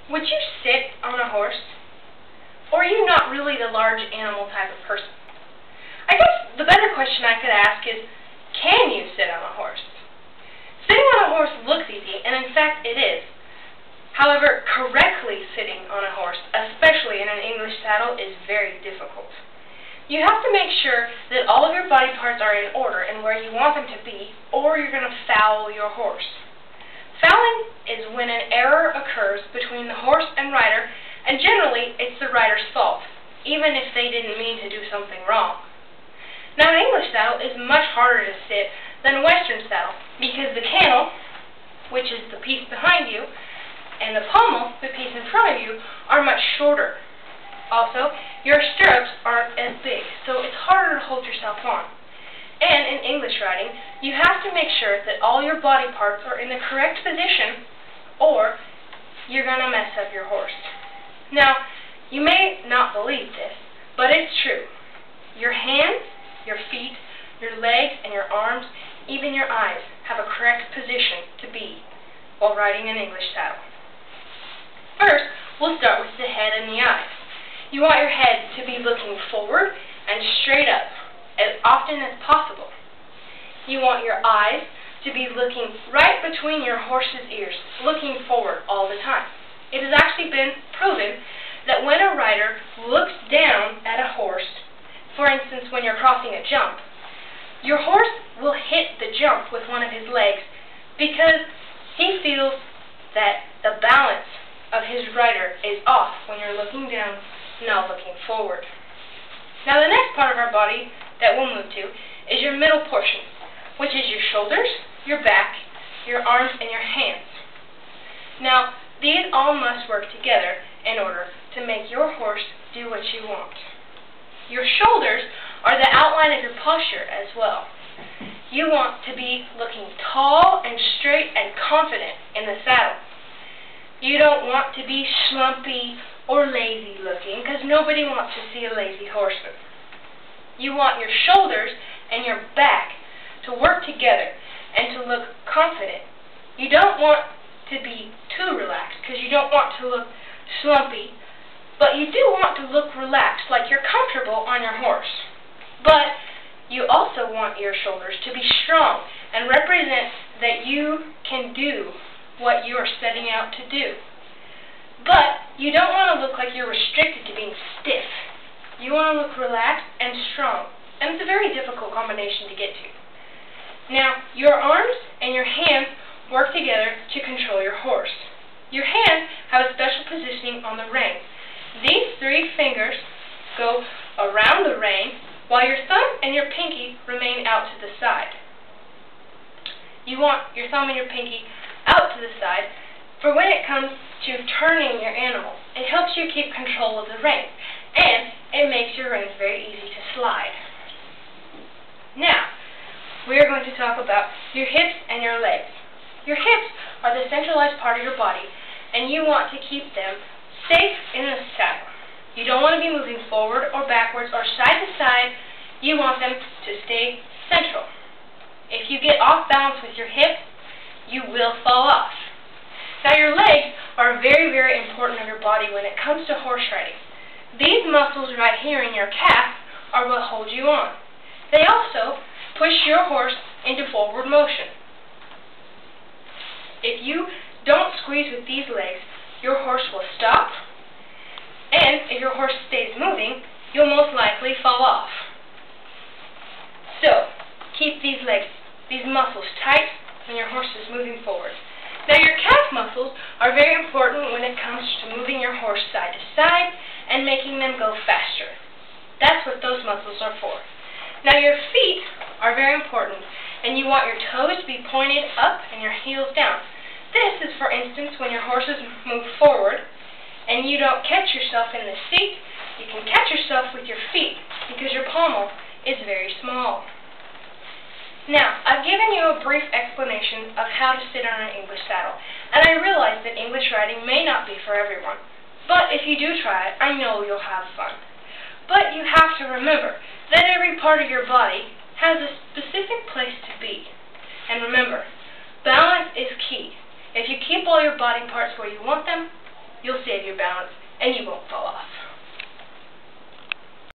Would you sit on a horse? Or are you not really the large animal type of person? I guess the better question I could ask is, can you sit on a horse? Sitting on a horse looks easy, and in fact it is. However, correctly sitting on a horse, especially in an English saddle, is very difficult. You have to make sure that all of your body parts are in order and where you want them to be, or you're going to foul your horse. Fouling is when an error occurs between the horse and rider, and generally it's the rider's fault, even if they didn't mean to do something wrong. Now, an English saddle is much harder to sit than a Western saddle because the cantle, which is the piece behind you, and the pommel, the piece in front of you, are much shorter. Also, your stirrups aren't as big, so it's harder to hold yourself on. And in English riding, you have to make sure that all your body parts are in the correct position, or you're going to mess up your horse. Now, you may not believe this, but it's true. Your hands, your feet, your legs, and your arms, even your eyes, have a correct position to be while riding an English saddle. First, we'll start with the head and the eyes. You want your head to be looking forward and straight up as often as possible. You want your eyes to be looking right between your horse's ears, looking forward all the time. It has actually been proven that when a rider looks down at a horse, for instance when you're crossing a jump, your horse will hit the jump with one of his legs because he feels that the balance of his rider is off when you're looking down, not looking forward. Now the next part of our body that we'll move to is your middle portion, which is your shoulders, your back, your arms, and your hands. Now, these all must work together in order to make your horse do what you want. Your shoulders are the outline of your posture as well. You want to be looking tall and straight and confident in the saddle. You don't want to be slumpy or lazy looking, because nobody wants to see a lazy horseman. You want your shoulders and your back to work together and to look confident. You don't want to be too relaxed, because you don't want to look slumpy, but you do want to look relaxed, like you're comfortable on your horse. But you also want your shoulders to be strong and represent that you can do what you are setting out to do. But you don't want to look like you're restricted to being stiff. You want to look relaxed and strong, and it's a very difficult combination to get to. Now, your arms and your hands work together to control your horse. Your hands have a special positioning on the rein. These three fingers go around the rein, while your thumb and your pinky remain out to the side. You want your thumb and your pinky out to the side for when it comes to turning your animal. It helps you keep control of the reins, and it makes your reins very easy to slide. Now, we are going to talk about your hips and your legs. Your hips are the centralized part of your body, and you want to keep them safe in the saddle. You don't want to be moving forward or backwards or side to side. You want them to stay central. If you get off balance with your hips, you will fall off. Now, your legs are very, very important in your body when it comes to horse riding. These muscles right here in your calf are what hold you on. They also push your horse into forward motion. If you don't squeeze with these legs, your horse will stop, and if your horse stays moving, you'll most likely fall off. So, keep these legs, these muscles tight when your horse is moving forward. Now, your calf muscles are very important when it comes to moving your horse side to side and making them go faster. That's what those muscles are for. Now, your feet are very important, and you want your toes to be pointed up and your heels down. This is, for instance, when your horses move forward and you don't catch yourself in the seat. You can catch yourself with your feet because your pommel is very small. Now, I've given you a brief explanation of how to sit on an English saddle, and I realize that English riding may not be for everyone. But if you do try it, I know you'll have fun. But you have to remember that every part of your body has a specific place to be. And remember, balance is key. If you keep all your body parts where you want them, you'll save your balance, and you won't